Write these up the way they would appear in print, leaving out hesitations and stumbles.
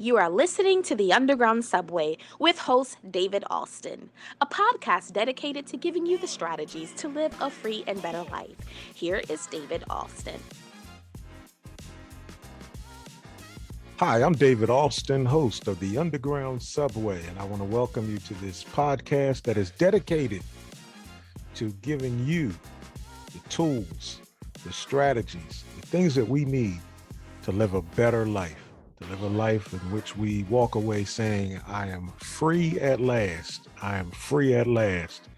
You are listening to The Underground Subway with host David Alston, a podcast dedicated to giving you the strategies to live a free and better life. Here is David Alston. Hi, I'm David Alston, host of The Underground Subway, and I want to welcome you to this podcast that is dedicated to giving you the tools, the strategies, the things that we need to live a better life, to live a life in which we walk away saying, I am free at last. I am free at last.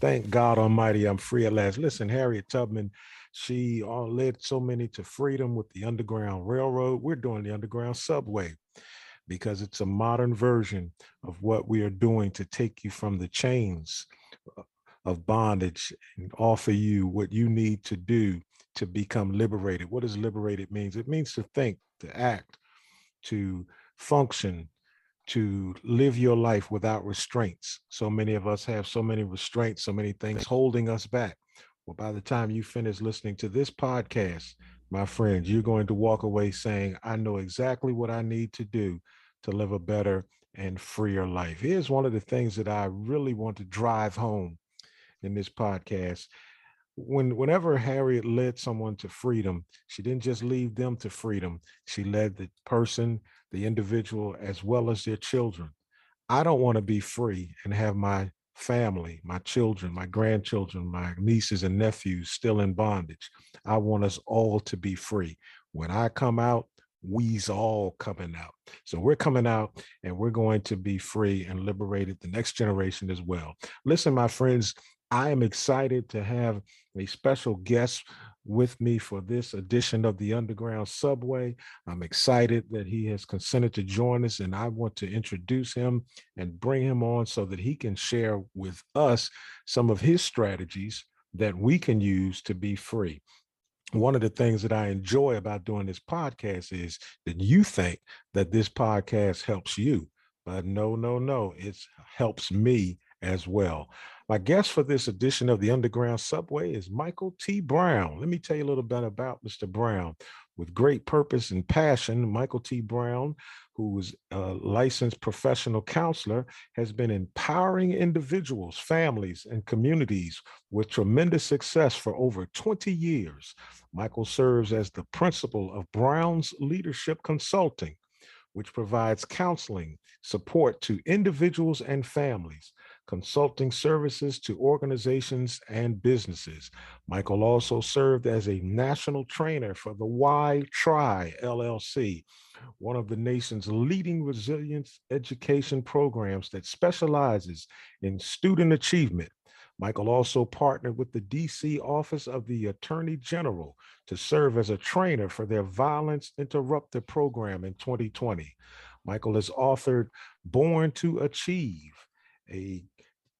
Thank God Almighty, I'm free at last. Listen, Harriet Tubman, she led so many to freedom with the Underground Railroad. We're doing the Underground Subway because it's a modern version of what we are doing to take you from the chains of bondage and offer you what you need to do to become liberated. What does liberated means? It means to think, to act, to function, to live your life without restraints. So many of us have so many restraints, so many things holding us back. Well, by the time you finish listening to this podcast, my friends, you're going to walk away saying, I know exactly what I need to do to live a better and freer life. Here's one of the things that I really want to drive home in this podcast. Whenever Harriet led someone to freedom, she didn't just lead them to freedom. She led the person, the individual, as well as their children. I don't want to be free and have my family, my children, my grandchildren, my nieces and nephews still in bondage. I want us all to be free. When I come out, we's all coming out. So we're coming out and we're going to be free and liberated the next generation as well. Listen, my friends, I am excited to have a special guest with me for this edition of the Underground Subway. I'm excited that he has consented to join us, and I want to introduce him and bring him on so that he can share with us some of his strategies that we can use to be free. One of the things that I enjoy about doing this podcast is that you think that this podcast helps you, but no, it helps me as well. My guest for this edition of the Underground Subway is Michael T. Brown. Let me tell you a little bit about Mr. Brown. With great purpose and passion, Michael T. Brown, who is a licensed professional counselor, has been empowering individuals, families, and communities with tremendous success for over 20 years. Michael serves as the principal of Brown's Leadership Consulting, which provides counseling support to individuals and families, consulting services to organizations and businesses. Michael also served as a national trainer for the Y Try LLC, one of the nation's leading resilience education programs that specializes in student achievement. Michael also partnered with the DC Office of the Attorney General to serve as a trainer for their Violence Interrupter program in 2020. Michael has authored Born to Achieve, a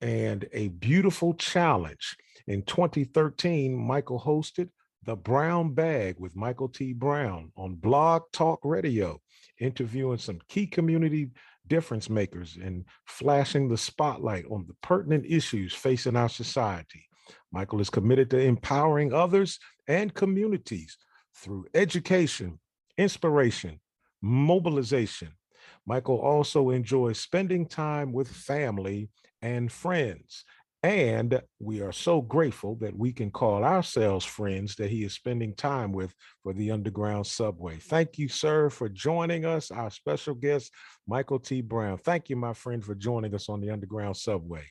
and a beautiful challenge. In 2013, Michael hosted The Brown Bag with Michael T. Brown on Blog Talk Radio, interviewing some key community difference makers and flashing the spotlight on the pertinent issues facing our society. Michael is committed to empowering others and communities through education, inspiration, mobilization. Michael also enjoys spending time with family and friends. And we are so grateful that we can call ourselves friends that he is spending time with for the Underground Subway. Thank you, sir, for joining us, our special guest, Michael T. Brown. Thank you, my friend, for joining us on the Underground Subway.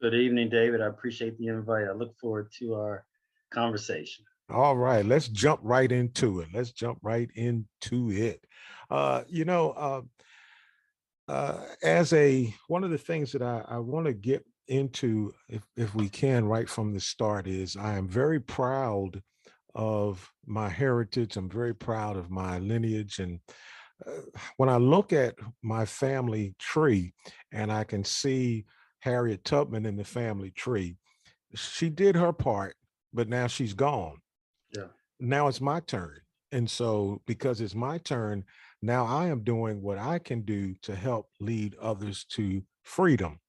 Good evening, David. I appreciate the invite. I look forward to our conversation. All right, let's jump right into it. Let's jump right into it. Uh, you know, uh, as a one of the things that I want to get into, if we can, right from the start, is I am very proud of my heritage. I'm very proud of my lineage. And when I look at my family tree and I can see Harriet Tubman in the family tree, she did her part, but now she's gone. Yeah. Now it's my turn. And so, because it's my turn, now I am doing what I can do to help lead others to freedom,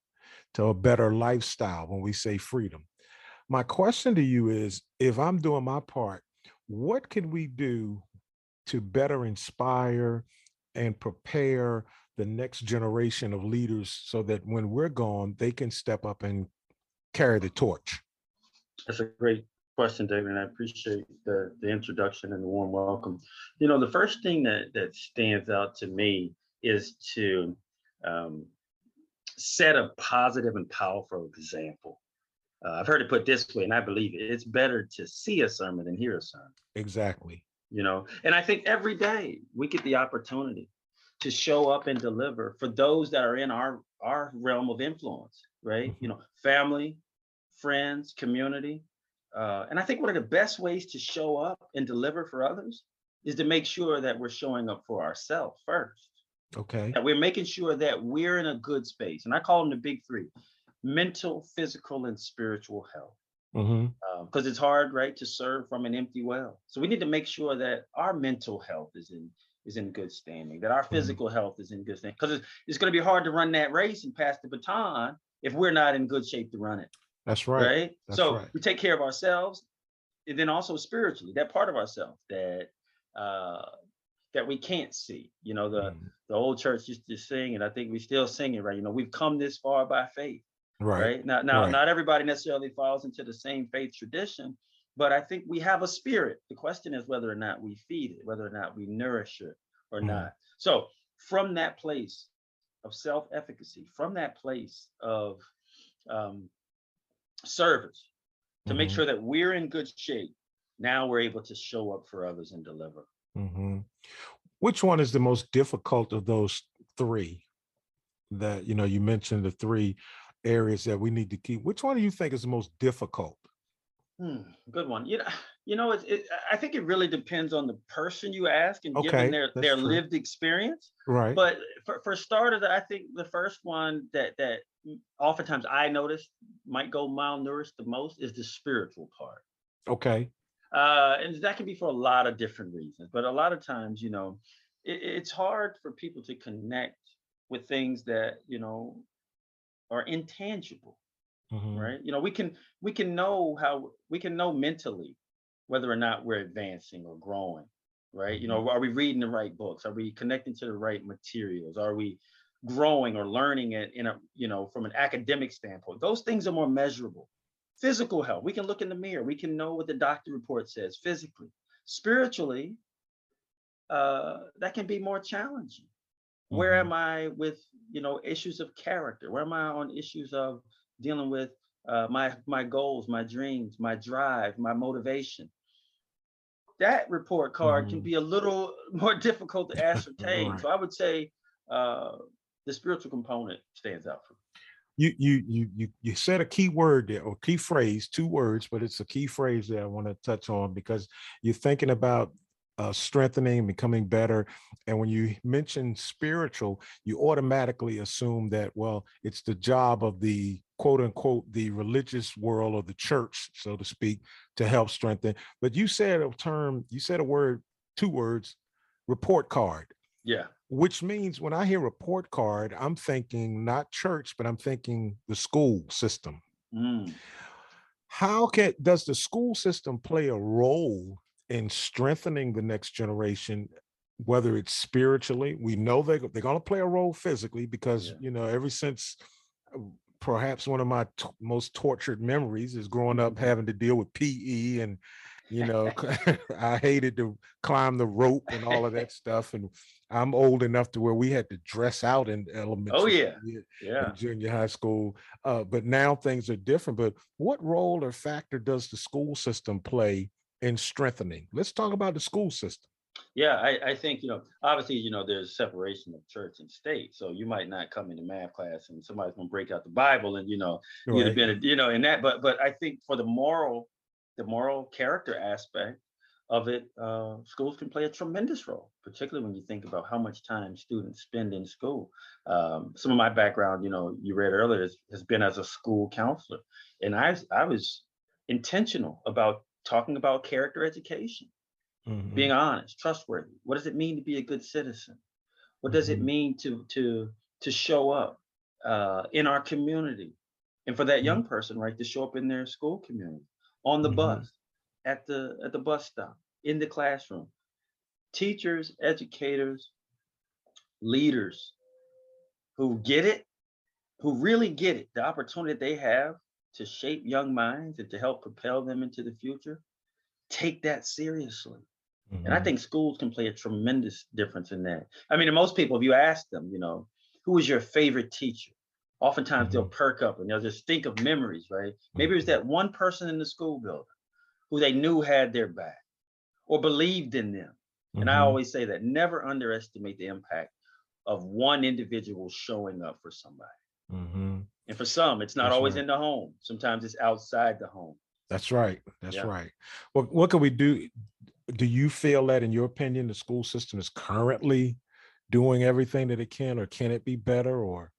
to a better lifestyle when we say freedom. My question to you is, if I'm doing my part, what can we do to better inspire and prepare the next generation of leaders so that when we're gone, they can step up and carry the torch? That's a great question, David, and I appreciate the introduction and the warm welcome. You know, the first thing that stands out to me is to um, set a positive and powerful example. I've heard it put this way, and I believe it. It's better to see a sermon than hear a sermon. Exactly. You know, and I think every day we get the opportunity to show up and deliver for those that are in our realm of influence, right? You know, family, friends, community. And I think one of the best ways to show up and deliver for others is to make sure that we're showing up for ourselves first, Okay. that we're making sure that we're in a good space. And I call them the big three: mental, physical, and spiritual health. Mm-hmm. Because it's hard, right, to serve from an empty well. So we need to make sure that our mental health is in good standing, that our physical health is in good standing. Because it's going to be hard to run that race and pass the baton if we're not in good shape to run it. That's right. Right. That's So right. we take care of ourselves, and then also spiritually, that part of ourselves uh, that we can't see. You know, the old church used to sing, and I think we still sing it, right? You know, we've come this far by faith. Right. Right. Now, Right. not everybody necessarily falls into the same faith tradition, but I think we have a spirit. The question is whether or not we feed it, whether or not we nourish it or not. So from that place of self-efficacy, from that place of um, service, to make sure that we're in good shape, now we're able to show up for others and deliver. Which one is the most difficult of those three that, you mentioned the three areas that we need to keep? Which one do you think is the most difficult? Good one. I think it really depends on the person you ask and given Okay, their that's true. lived experience. Right. But for starters, I think the first one that oftentimes I notice might go malnourished the most is the spiritual part. Okay. And that can be for a lot of different reasons. But a lot of times, it's hard for people to connect with things that, are intangible, right? We can know mentally whether or not we're advancing or growing, right? Are we reading the right books? Are we connecting to the right materials? Are we growing or learning it from an academic standpoint? Those things are more measurable. Physical health, we can look in the mirror, we can know what the doctor report says physically. Spiritually, that can be more challenging. Where am I with issues of character? Where am I on issues of dealing with my goals, my dreams, my drive, my motivation? That report card can be a little more difficult to ascertain. Right. So I would say the spiritual component stands out for me. You said a key word there, or key phrase, two words, but it's a key phrase that I want to touch on, because you're thinking about strengthening, becoming better. And when you mention spiritual, you automatically assume that, well, it's the job of the quote unquote, the religious world or the church, so to speak, to help strengthen. But you said a word, two words, report card. Yeah. Which means when I hear report card, I'm thinking not church, but I'm thinking the school system. How does the school system play a role in strengthening the next generation, whether it's spiritually? We know they're going to play a role physically because, ever since perhaps one of my most tortured memories is growing up having to deal with PE and, I hated to climb the rope and all of that stuff. And I'm old enough to where we had to dress out in elementary and junior high school. But now things are different. But what role or factor does the school system play in strengthening? Let's talk about the school system. Yeah, I think, obviously, there's separation of church and state. So you might not come into math class and somebody's going to break out the Bible and, you'd have been, in that. But I think for the moral character aspect of it, schools can play a tremendous role, particularly when you think about how much time students spend in school. Some of my background, you read earlier, has been as a school counselor. And I was intentional about talking about character education. Being honest, trustworthy. What does it mean to be a good citizen? What does it mean to show up in our community? And for that young person, right, to show up in their school community, on the bus, at the bus stop, in the classroom. Teachers, educators, leaders who get it, who really get it, the opportunity that they have to shape young minds and to help propel them into the future, take that seriously. And I Mhm. think schools can play a tremendous difference in that. I mean, and most people, if you ask them, who was your favorite teacher? Oftentimes they'll Mhm. perk up and they'll just think of memories, right? Maybe it was Mhm. that one person in the school building who they knew had their back or believed in them. And I Mhm. always say that never underestimate the impact of one individual showing up for somebody. Mhm. And for some, it's not That's always right. in the home. Sometimes it's outside the home. That's right. That's Yeah. right. Well, what can we do? Do you feel that, in your opinion, the school system is currently doing everything that it can, or can it be better? Or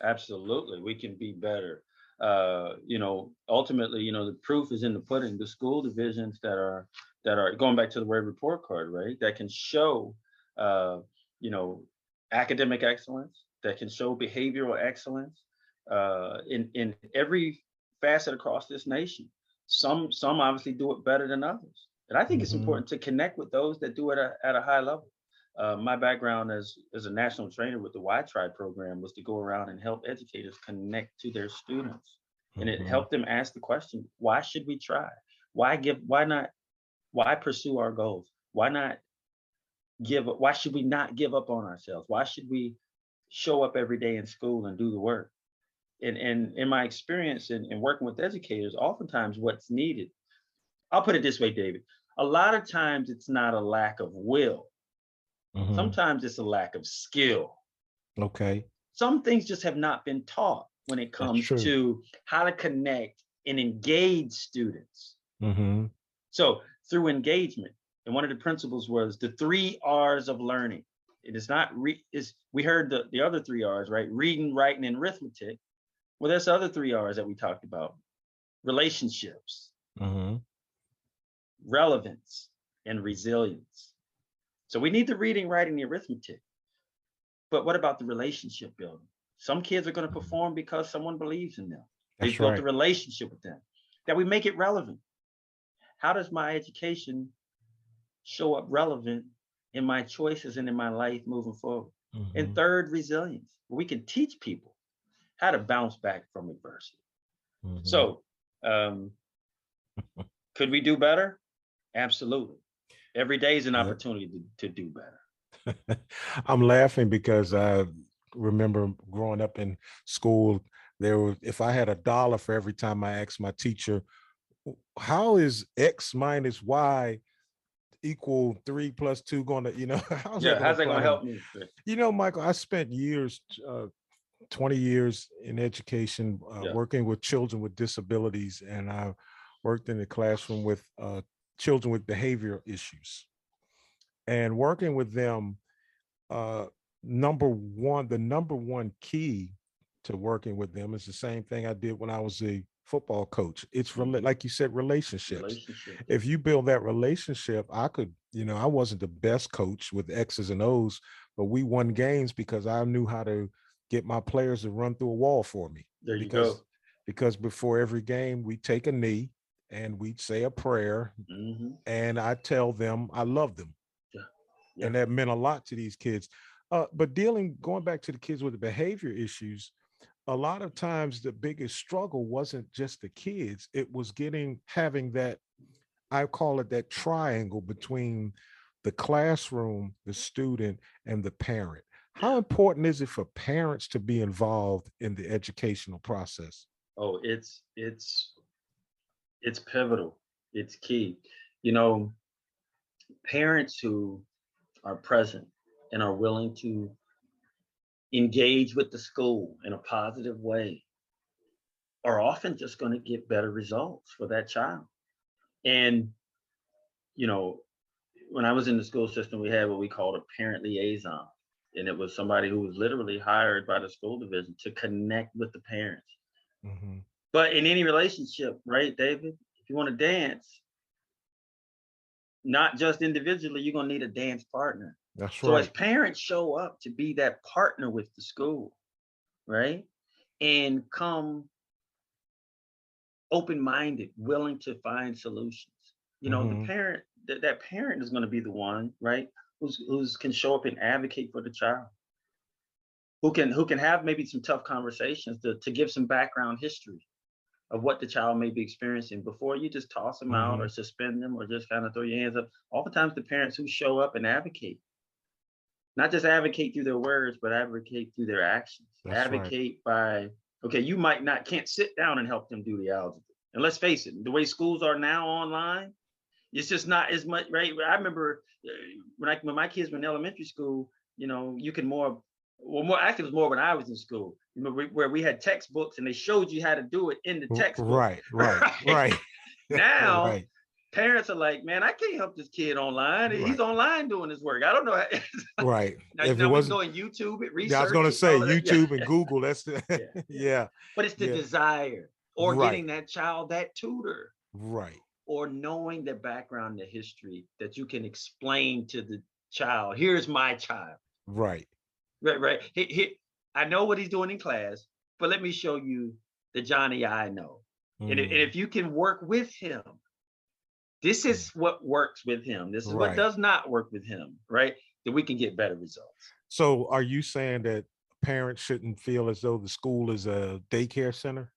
Absolutely, we can be better. Ultimately, the proof is in the pudding. The school divisions that are going back to the word report card, right? That can show, uh, you know, academic excellence. That can show behavioral excellence in every facet across this nation. Some obviously do it better than others, and I think it's Mhm. important to connect with those that do it at a high level. My background as a national trainer with the Y Tribe program was to go around and help educators connect to their students. And it Mhm. helped them ask the question, why should we try? Why pursue our goals? Why should we not give up on ourselves? Why should we show up every day in school and do the work? And in my experience in working with educators, oftentimes what's needed, I'll put it this way, David, a lot of times it's not a lack of will. Mhm. Sometimes it's a lack of skill. Okay, Some things just have not been taught when it that's comes true. to how to connect and engage students. Mhm. So through engagement, and one of the principles was the 3 R's of learning. It is not is we heard the other 3 R's, right? Reading, writing, and arithmetic. Well, there's the other 3 R's that we talked about: relationships, Mhm. relevance, and resilience. So we need the reading, writing, the arithmetic. But what about the relationship building? Some kids are going to Mhm. perform because someone believes in them. They've That's built a right. relationship with them. That we make it relevant. How does my education show up relevant in my choices and in my life moving forward? And Mhm. third, resilience. We can teach people how to bounce back from adversity. Mhm. So, um, could we do better? Absolutely. Every day is an Yep. opportunity to do better. I'm laughing because I remember growing up in school. If I had $1 for every time I asked my teacher, how is X minus Y equal 3 plus 2 going to, how's that Yeah, going to how's that going apply to to me? help me? Michael, I spent years, 20 years in education, Yeah. working with children with disabilities, and I worked in the classroom with children with behavior issues. And working with them, uh, the number one key to working with them is the same thing I did when I was a football coach. It's Hmm. like you said, relationships. Relationships. If you build that relationship, I wasn't the best coach with X's and O's, but we won games because I knew how to get my players to run through a wall for me. There you Because go. before every game, we take a knee and we'd say a prayer, Hmm. and I tell them I love them, Yeah. Yeah. and that meant a lot to these kids. But going back to the kids with the behavior issues, a lot of times the biggest struggle wasn't just the kids; it was having that, I call it, that triangle between the classroom, the student, and the parent. How important is it for parents to be involved in the educational process? Oh, it's pivotal. It's key. You know, parents who are present and are willing to engage with the school in a positive way are often just going to get better results for that child. And, you know, when I was in the school system, we had what we called a parent liaison. And it was somebody who was literally hired by the school division to connect with the parents. Mhm. But in any relationship, right, David, if you want to dance, not just individually, you're going to need a dance partner. That's So as right. parents show up to be that partner with the school, right? And come open-minded, willing to find solutions. The Mhm. parent, that parent is going to be the one, right? Who's can show up and advocate for the child. who can have maybe some tough conversations to give some background history of what the child may be experiencing before you just toss them out or suspend them or just kind of throw your hands up. Oftentimes the parents who show up and advocate, not just advocate through their words, but advocate through their actions. That's advocate by, okay, you can't sit down and help them do the algebra. And let's face it, the way schools are now online, it's just not as much, right? I remember when my kids were in elementary school, you can more active was more when I was in school, where we had textbooks and they showed you how to do it in the textbook. Right. Now, right. Parents are like, man, I can't help this kid online. He's online doing his work. I don't know. Right. Now, if it wasn't going YouTube, it research. I was going to say YouTube and Google. That's the yeah. But it's the desire, or getting that child that tutor, right, or knowing the background, the history that you can explain to the child. Here's my child. Right. Right. I know what he's doing in class, but let me show you the Johnny I know. And if you can work with him, this is what works with him. This is what does not work with him, right? Then we can get better results. So are you saying that parents shouldn't feel as though the school is a daycare center?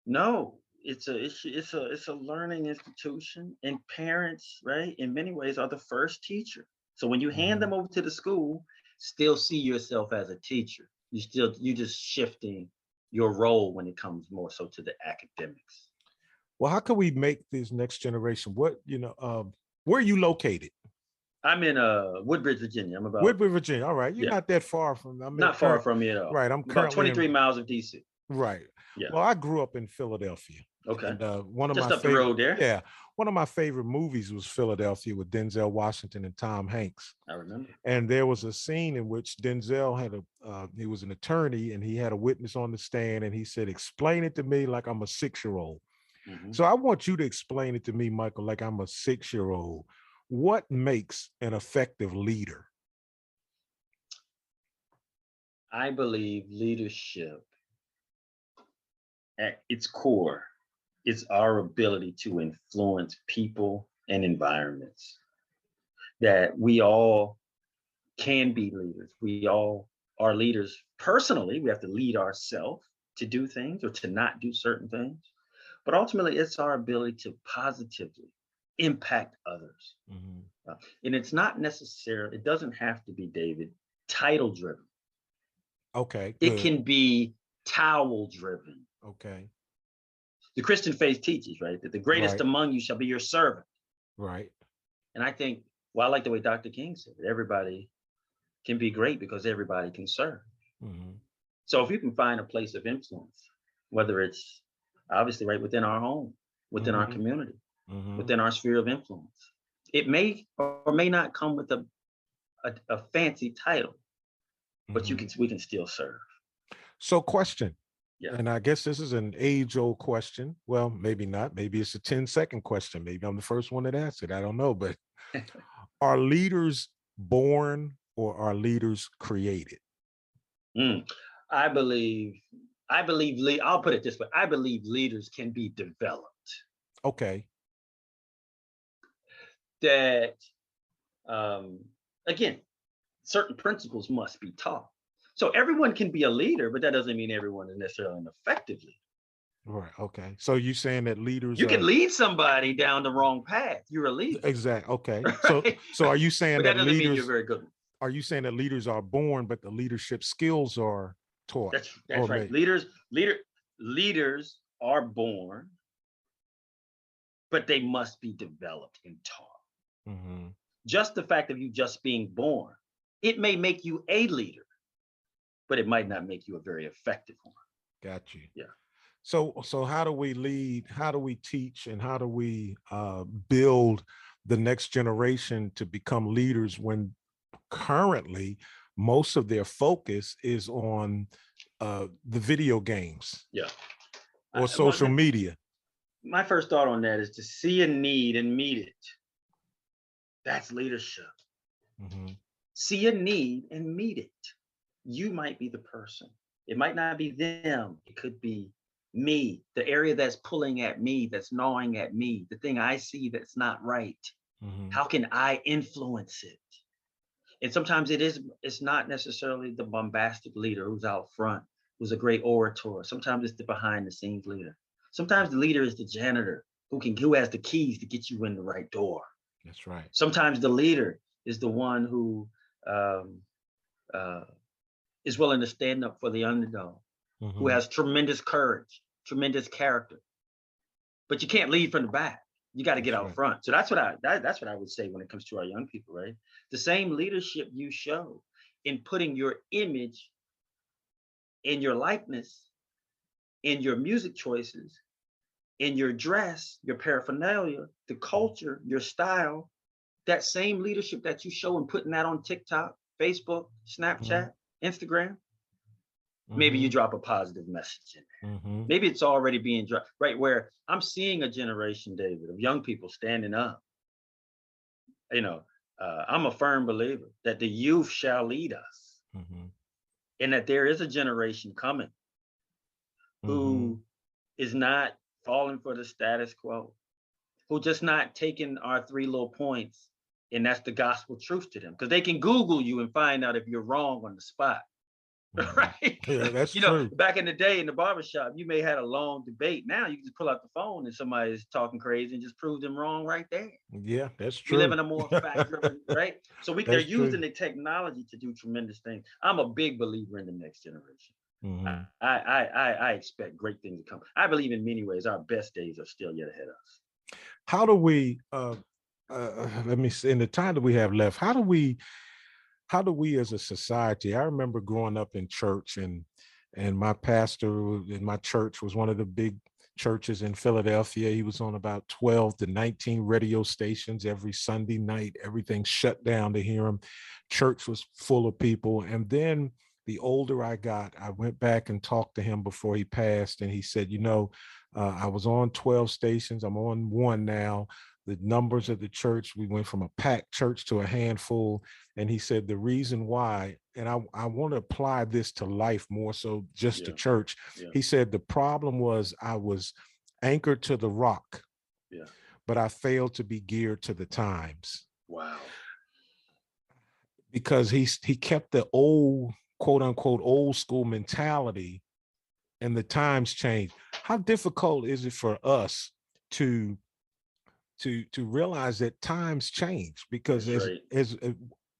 No, it's a learning institution, and parents, right, in many ways are the first teacher. So when you hand them over to the school, still see yourself as a teacher. You just shifting your role when it comes more so to the academics. Well, how can we make this next generation? Where are you located? I'm in Woodbridge, Virginia. I'm about Woodbridge, Virginia. All right, you're not that far from. Not far from me at all. Right, I'm about 23 miles of DC. Right. Yeah. Well, I grew up in Philadelphia. Okay. And one of just my up the road there. Yeah. One of my favorite movies was Philadelphia with Denzel Washington and Tom Hanks. I remember. And there was a scene in which Denzel had he was an attorney and he had a witness on the stand and he said, "Explain it to me like I'm a 6-year-old." So I want you to explain it to me, Michael, like I'm a 6-year-old. What makes an effective leader? I believe leadership at its core is our ability to influence people and environments. That we all can be leaders. We all are leaders personally. We have to lead ourselves to do things or to not do certain things. But ultimately, it's our ability to positively impact others. And it's not necessarily, it doesn't have to be, David, title driven. Okay. It can be towel driven. Okay. The Christian faith teaches, right, that the greatest among you shall be your servant. Right. And I think, well, I like the way Dr. King said it, everybody can be great because everybody can serve. So if you can find a place of influence, whether it's obviously right within our home, within our community, within our sphere of influence, it may or may not come with a fancy title, but we can still serve. So question. Yeah. And I guess this is an age-old question. Well, maybe not. Maybe it's a 10-second question. Maybe I'm the first one that asks it. I don't know. But are leaders born or are leaders created? I believe, I'll put it this way. I believe leaders can be developed. Okay. That, again, certain principles must be taught. So everyone can be a leader, but that doesn't mean everyone is necessarily an effective leader. Right. Okay. So you're saying that leaders can lead somebody down the wrong path. You're a leader. Exactly. Okay. Right? So are you saying that doesn't leaders mean you're very good? Are you saying that leaders are born, but the leadership skills are taught? That's right. Leaders are born, but they must be developed and taught. Just the fact of you just being born, it may make you a leader, but it might not make you a very effective one. Got you. Yeah. So how do we lead? How do we teach? And how do we build the next generation to become leaders when currently most of their focus is on the video games? Yeah. Or social media? My first thought on that is to see a need and meet it. That's leadership. See a need and meet it. You might be the person. It might not be them. It could be me, the area that's pulling at me, that's gnawing at me, the thing I see that's not right. How can I influence it? And sometimes it's not necessarily the bombastic leader who's out front, who's a great orator. Sometimes it's the behind the scenes leader. Sometimes the leader is the janitor who has the keys to get you in the right door. That's right. Sometimes the leader is the one who is willing to stand up for the underdog, who has tremendous courage, tremendous character. But you can't lead from the back. You got to get out front. So that's what I would say when it comes to our young people, right? The same leadership you show in putting your image in your likeness, in your music choices, in your dress, your paraphernalia, the culture, your style, that same leadership that you show in putting that on TikTok, Facebook, Snapchat, Instagram, maybe you drop a positive message in there. Maybe it's already being dropped, right? Where I'm seeing a generation, David, of young people standing up. I'm a firm believer that the youth shall lead us, and that there is a generation coming who is not falling for the status quo, who just not taking our 3 little points, and that's the gospel truth to them, because they can Google you and find out if you're wrong on the spot. Right? Yeah, that's true. Back in the day in the barbershop, you may had a long debate. Now you can just pull out the phone and somebody's talking crazy and just prove them wrong right there. Yeah, that's true. We live in a more fact-driven, right? So they're using the technology to do tremendous things. I'm a big believer in the next generation. I expect great things to come. I believe in many ways our best days are still yet ahead of us. How do we let me see, in the time that we have left, how do we as a society? I remember growing up in church, and my pastor in my church was one of the big churches in Philadelphia. He was on about 12 to 19 radio stations every Sunday night. Everything shut down to hear him. Church was full of people. And then the older I got, I went back and talked to him before he passed, and he said, I was on 12 stations. I'm on 1 now. The numbers of the church, we went from a packed church to a handful. And he said the reason why, and I want to apply this to life more so just to church. He said the problem was I was anchored to the rock, but I failed to be geared to the times. Wow. Because he kept the old, quote unquote, old school mentality, and the times change. How difficult is it for us to realize that times change? Because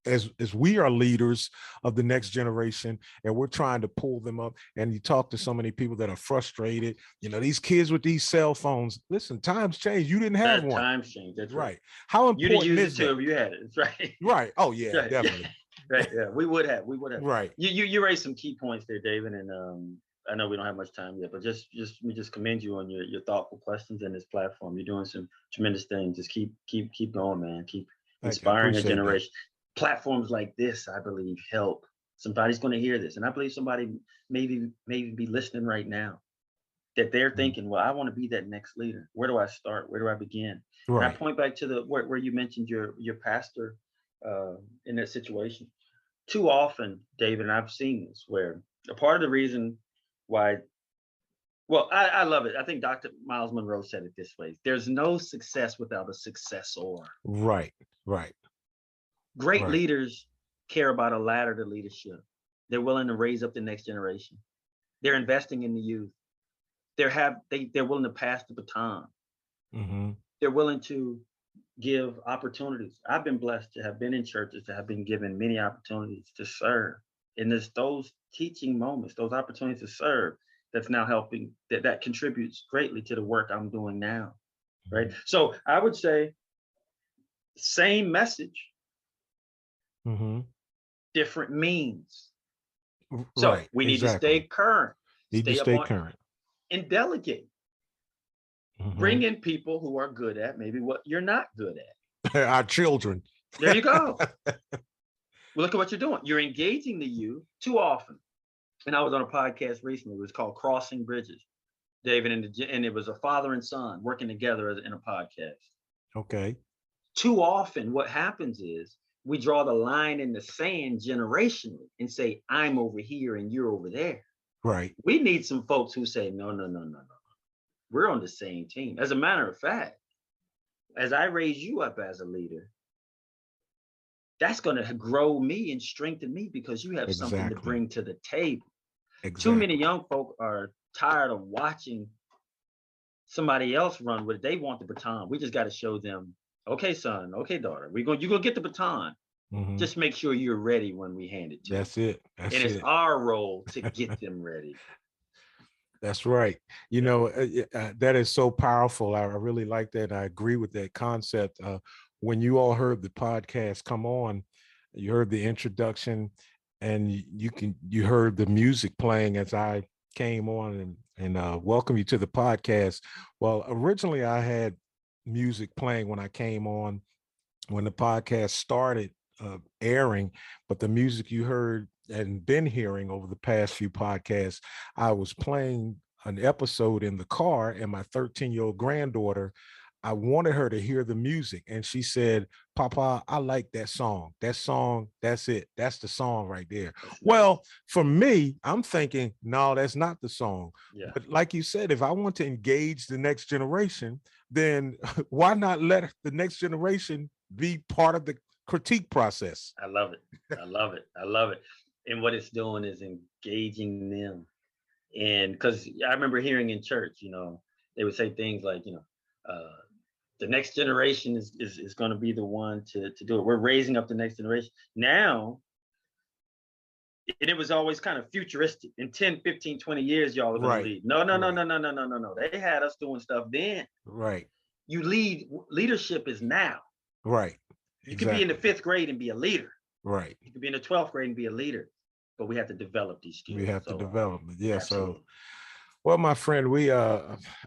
as we are leaders of the next generation, and we're trying to pull them up, and you talk to so many people that are frustrated, these kids with these cell phones. Listen, times change. You didn't have one. Times change. That's right. How important is it if you had it? That's right. Right. Oh yeah, right. Definitely. Right. Yeah, we would have. Right. You raised some key points there, David, and I know we don't have much time yet, but just me commend you on your thoughtful questions in this platform. You're doing some tremendous things. Just keep going, man. Keep inspiring a generation. That. Platforms like this, I believe, help. Somebody's going to hear this, and I believe somebody maybe be listening right now, that they're thinking, well, I want to be that next leader. Where do I start? Where do I begin? Right. And I point back to where you mentioned your pastor in that situation. Too often, David, and I've seen this, where a part of the reason why, I love it. I think Dr. Miles Monroe said it this way: there's no success without a successor. Right. Great leaders care about a ladder to leadership. They're willing to raise up the next generation. They're investing in the youth. They're willing to pass the baton. They're willing to give opportunities. I've been blessed to have been in churches that have been given many opportunities to serve. And there's those teaching moments, those opportunities to serve, that's now helping, that contributes greatly to the work I'm doing now, right? So I would say same message, different means. So we need to stay current. Stay current. And delegate. Bring in people who are good at maybe what you're not good at. Our children. There you go. Well, look at what you're doing. You're engaging the youth too often. And I was on a podcast recently. It was called Crossing Bridges, David, and it was a father and son working together in a podcast. Okay. Too often, what happens is we draw the line in the sand generationally and say, I'm over here and you're over there. Right. We need some folks who say, no. We're on the same team. As a matter of fact, as I raise you up as a leader, that's going to grow me and strengthen me because you have something to Exactly. bring to the table. Too many Exactly. young folk are tired of watching somebody else run with it. They want the baton. We just got to show them, okay, son, okay, daughter, you're gonna get the baton. Hmm. Just make sure you're ready when we hand it to you. That's it. And That's it's it. our role to get them ready. That's right. You Yeah. know, that is so powerful. I really like that. I agree with that concept. When you all heard the podcast come on, you heard the introduction, and you heard the music playing as I came on and welcome you to the podcast. Well, originally I had music playing when I came on when the podcast started airing, but the music you heard and been hearing over the past few podcasts, I was playing an episode in the car, and my 13-year-old granddaughter, I wanted her to hear the music, and she said, "Papa, I like that song. That song, that's it. That's the song right there." That's nice. Well, for me, I'm thinking, no, that's not the song. Yeah. But like you said, if I want to engage the next generation, then why not let the next generation be part of the critique process? I love it. I love it. I love it. And what it's doing is engaging them. And because I remember hearing in church, they would say things like, the next generation is going to be the one to do it. We're raising up the next generation. Now, and it was always kind of futuristic. In 10, 15, 20 years, y'all are going Right. to lead. No, no, no, Right. no, no, no, no, no, no. They had us doing stuff then. Right. You leadership is now. Right. You could be in the 5th grade and be a leader. Right. You could be in the 12th grade and be a leader. But we have to develop these skills. We have to develop it. Yeah. Absolutely. So, well, my friend,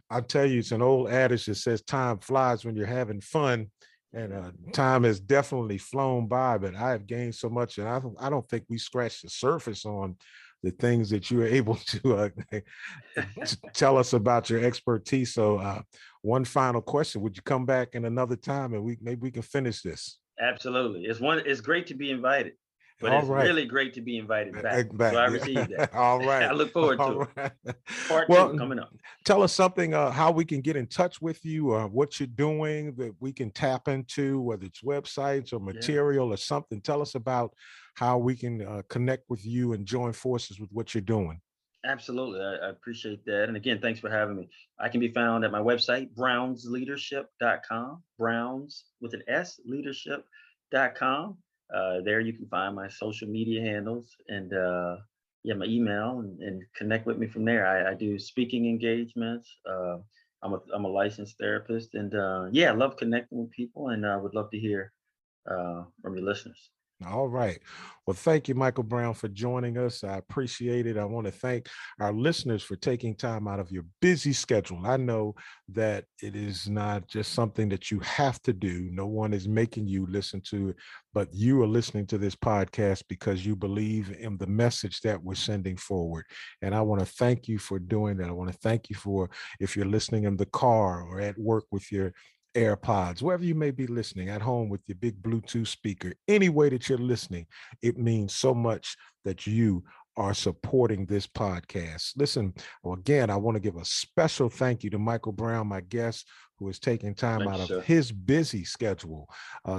I tell you, it's an old adage that says time flies when you're having fun. And time has definitely flown by, but I have gained so much, and I don't think we scratched the surface on the things that you were able to tell us about your expertise. So, one final question: would you come back in another time, and maybe we can finish this? Absolutely, it's great to be invited, but All it's right. really great to be invited back. So I received that. All right. I look forward to it. Right. Part 2 coming up. Tell us something, how we can get in touch with you, what you're doing that we can tap into, whether it's websites or material or something. Tell us about how we can connect with you and join forces with what you're doing. Absolutely. I appreciate that. And again, thanks for having me. I can be found at my website, brownsleadership.com, Browns with an S, leadership.com. There you can find my social media handles and my email and connect with me from there. I do speaking engagements. I'm a licensed therapist and I love connecting with people and I would love to hear from your listeners. All right. Well, thank you, Michael Brown, for joining us. I appreciate it. I want to thank our listeners for taking time out of your busy schedule. I know that it is not just something that you have to do. No one is making you listen to it, but you are listening to this podcast because you believe in the message that we're sending forward. And I want to thank you for doing that. I want to thank you for, if you're listening in the car or at work with your AirPods, wherever you may be listening, at home with your big Bluetooth speaker, any way that you're listening, it means so much that you are supporting this podcast. Listen, well, again, I want to give a special thank you to Michael Brown, my guest, who is taking time out of his busy schedule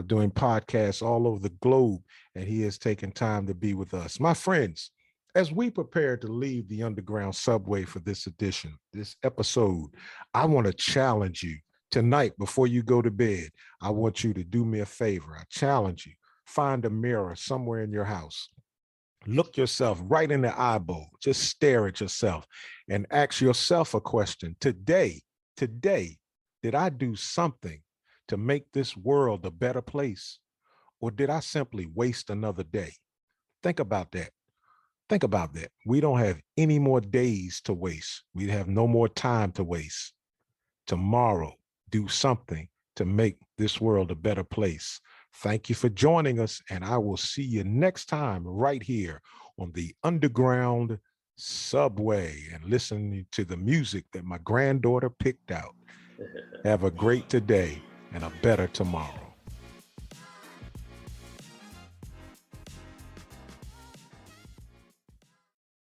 doing podcasts all over the globe, and he has taken time to be with us. My friends, as we prepare to leave the underground subway for this edition, this episode, I want to challenge you. Tonight, before you go to bed, I want you to do me a favor. I challenge you. Find a mirror somewhere in your house. Look yourself right in the eyeball. Just stare at yourself and ask yourself a question. Today, did I do something to make this world a better place? Or did I simply waste another day? Think about that. Think about that. We don't have any more days to waste. We have no more time to waste. Tomorrow, do something to make this world a better place. Thank you for joining us, and I will see you next time right here on the Underground Subway and listening to the music that my granddaughter picked out. Have a great today and a better tomorrow.